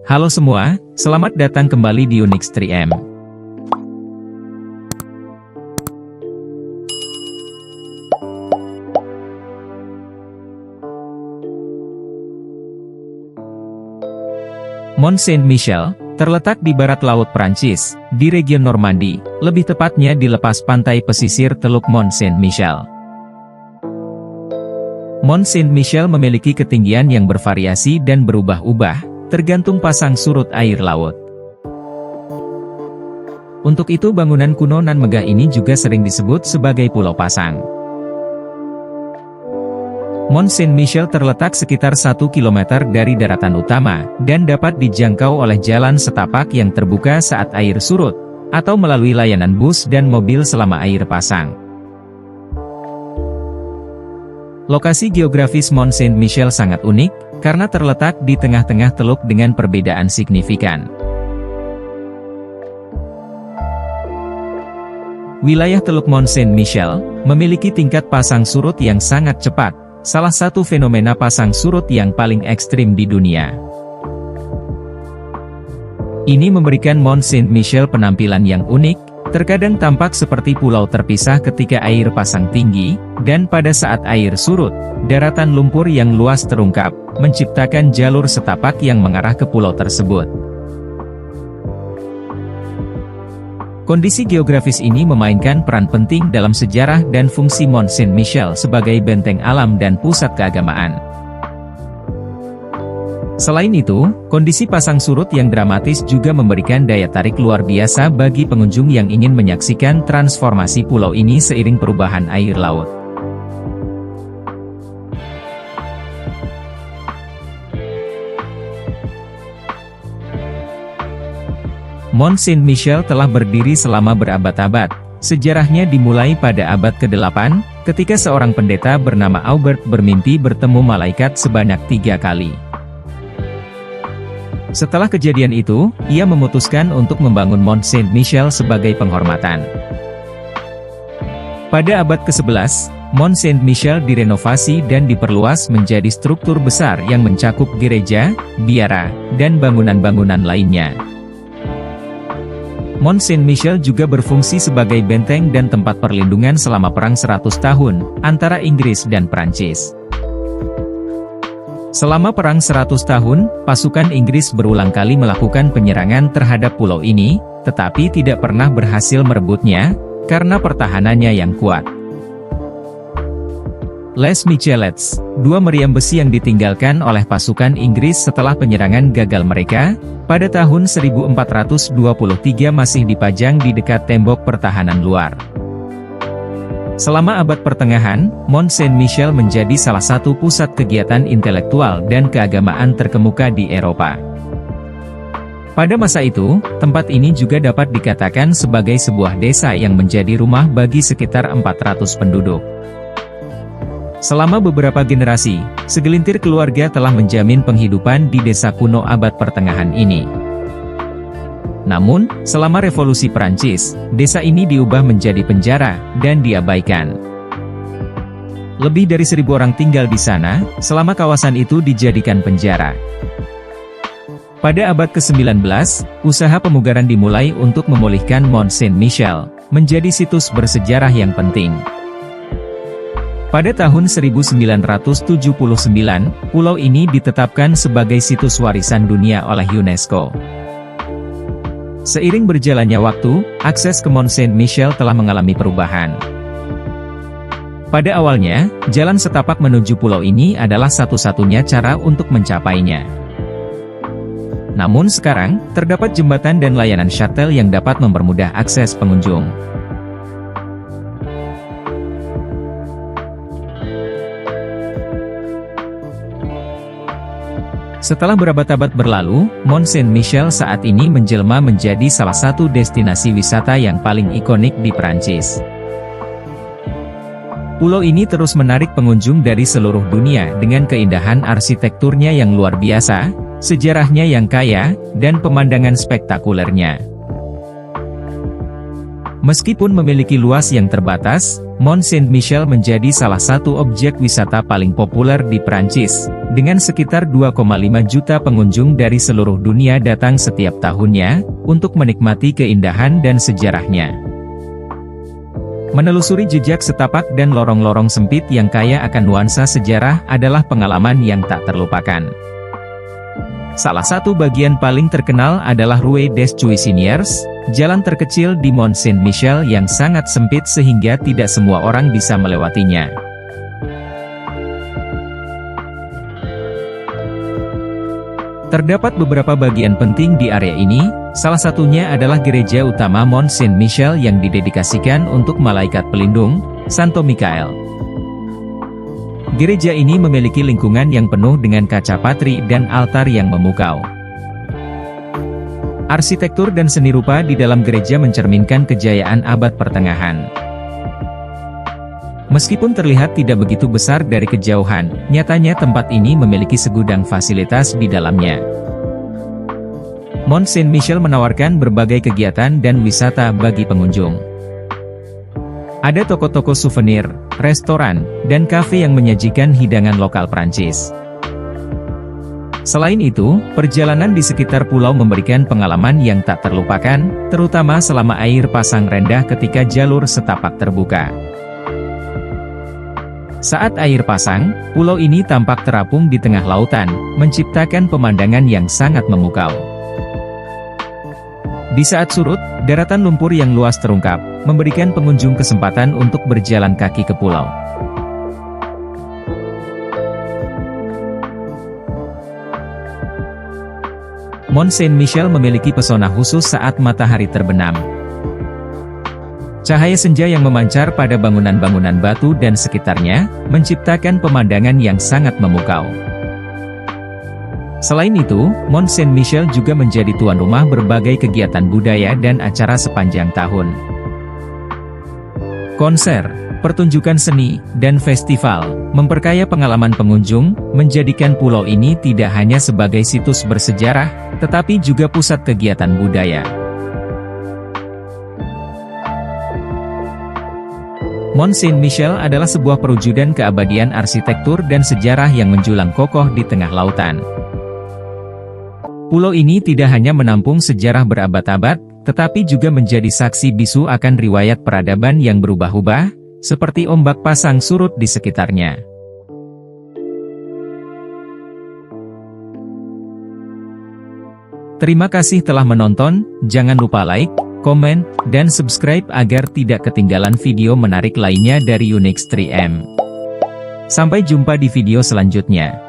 Halo semua, selamat datang kembali di Unix 3M. Mont Saint-Michel, terletak di barat laut Prancis, di region Normandy, lebih tepatnya di lepas pantai pesisir Teluk Mont Saint-Michel. Mont Saint-Michel memiliki ketinggian yang bervariasi dan berubah-ubah, tergantung pasang surut air laut. Untuk itu bangunan kuno nan megah ini juga sering disebut sebagai Pulau Pasang. Mont Saint-Michel terletak sekitar 1 km dari daratan utama, dan dapat dijangkau oleh jalan setapak yang terbuka saat air surut, atau melalui layanan bus dan mobil selama air pasang. Lokasi geografis Mont Saint-Michel sangat unik, karena terletak di tengah-tengah teluk dengan perbedaan signifikan. Wilayah Teluk Mont Saint-Michel memiliki tingkat pasang surut yang sangat cepat, salah satu fenomena pasang surut yang paling ekstrim di dunia. Ini memberikan Mont Saint-Michel penampilan yang unik, terkadang tampak seperti pulau terpisah ketika air pasang tinggi, dan pada saat air surut, daratan lumpur yang luas terungkap, menciptakan jalur setapak yang mengarah ke pulau tersebut. Kondisi geografis ini memainkan peran penting dalam sejarah dan fungsi Mont Saint-Michel sebagai benteng alam dan pusat keagamaan. Selain itu, kondisi pasang surut yang dramatis juga memberikan daya tarik luar biasa bagi pengunjung yang ingin menyaksikan transformasi pulau ini seiring perubahan air laut. Mont Saint-Michel telah berdiri selama berabad-abad. Sejarahnya dimulai pada abad ke-8, ketika seorang pendeta bernama Aubert bermimpi bertemu malaikat sebanyak 3 kali. Setelah kejadian itu, ia memutuskan untuk membangun Mont Saint-Michel sebagai penghormatan. Pada abad ke-11, Mont Saint-Michel direnovasi dan diperluas menjadi struktur besar yang mencakup gereja, biara, dan bangunan-bangunan lainnya. Mont Saint-Michel juga berfungsi sebagai benteng dan tempat perlindungan selama Perang 100 tahun, antara Inggris dan Prancis. Selama Perang 100 tahun, pasukan Inggris berulang kali melakukan penyerangan terhadap pulau ini, tetapi tidak pernah berhasil merebutnya, karena pertahanannya yang kuat. Les Michelettes, 2 meriam besi yang ditinggalkan oleh pasukan Inggris setelah penyerangan gagal mereka, pada tahun 1423 masih dipajang di dekat tembok pertahanan luar. Selama abad pertengahan, Mont Saint-Michel menjadi salah satu pusat kegiatan intelektual dan keagamaan terkemuka di Eropa. Pada masa itu, tempat ini juga dapat dikatakan sebagai sebuah desa yang menjadi rumah bagi sekitar 400 penduduk. Selama beberapa generasi, segelintir keluarga telah menjamin penghidupan di desa kuno abad pertengahan ini. Namun, selama Revolusi Prancis, desa ini diubah menjadi penjara, dan diabaikan. Lebih dari 1.000 orang tinggal di sana, selama kawasan itu dijadikan penjara. Pada abad ke-19, usaha pemugaran dimulai untuk memulihkan Mont Saint-Michel, menjadi situs bersejarah yang penting. Pada tahun 1979, pulau ini ditetapkan sebagai situs warisan dunia oleh UNESCO. Seiring berjalannya waktu, akses ke Mont Saint-Michel telah mengalami perubahan. Pada awalnya, jalan setapak menuju pulau ini adalah satu-satunya cara untuk mencapainya. Namun sekarang, terdapat jembatan dan layanan shuttle yang dapat mempermudah akses pengunjung. Setelah berabad-abad berlalu, Mont Saint-Michel saat ini menjelma menjadi salah satu destinasi wisata yang paling ikonik di Prancis. Pulau ini terus menarik pengunjung dari seluruh dunia dengan keindahan arsitekturnya yang luar biasa, sejarahnya yang kaya, dan pemandangan spektakulernya. Meskipun memiliki luas yang terbatas, Mont Saint-Michel menjadi salah satu objek wisata paling populer di Prancis, dengan sekitar 2,5 juta pengunjung dari seluruh dunia datang setiap tahunnya, untuk menikmati keindahan dan sejarahnya. Menelusuri jejak setapak dan lorong-lorong sempit yang kaya akan nuansa sejarah adalah pengalaman yang tak terlupakan. Salah satu bagian paling terkenal adalah Rue des Cuisiniers, jalan terkecil di Mont Saint-Michel yang sangat sempit sehingga tidak semua orang bisa melewatinya. Terdapat beberapa bagian penting di area ini, salah satunya adalah gereja utama Mont Saint-Michel yang didedikasikan untuk malaikat pelindung, Santo Michael. Gereja ini memiliki lingkungan yang penuh dengan kaca patri dan altar yang memukau. Arsitektur dan seni rupa di dalam gereja mencerminkan kejayaan abad pertengahan. Meskipun terlihat tidak begitu besar dari kejauhan, nyatanya tempat ini memiliki segudang fasilitas di dalamnya. Mont Saint-Michel menawarkan berbagai kegiatan dan wisata bagi pengunjung. Ada toko-toko souvenir, restoran, dan kafe yang menyajikan hidangan lokal Prancis. Selain itu, perjalanan di sekitar pulau memberikan pengalaman yang tak terlupakan, terutama selama air pasang rendah ketika jalur setapak terbuka. Saat air pasang, pulau ini tampak terapung di tengah lautan, menciptakan pemandangan yang sangat memukau. Di saat surut, daratan lumpur yang luas terungkap, memberikan pengunjung kesempatan untuk berjalan kaki ke pulau. Mont Saint-Michel memiliki pesona khusus saat matahari terbenam. Cahaya senja yang memancar pada bangunan-bangunan batu dan sekitarnya, menciptakan pemandangan yang sangat memukau. Selain itu, Mont Saint-Michel juga menjadi tuan rumah berbagai kegiatan budaya dan acara sepanjang tahun. Konser, pertunjukan seni, dan festival, memperkaya pengalaman pengunjung, menjadikan pulau ini tidak hanya sebagai situs bersejarah, tetapi juga pusat kegiatan budaya. Mont Saint-Michel adalah sebuah perwujudan keabadian arsitektur dan sejarah yang menjulang kokoh di tengah lautan. Pulau ini tidak hanya menampung sejarah berabad-abad, tetapi juga menjadi saksi bisu akan riwayat peradaban yang berubah-ubah, seperti ombak pasang surut di sekitarnya. Terima kasih telah menonton, jangan lupa like, komen, dan subscribe agar tidak ketinggalan video menarik lainnya dari Unix 3M. Sampai jumpa di video selanjutnya.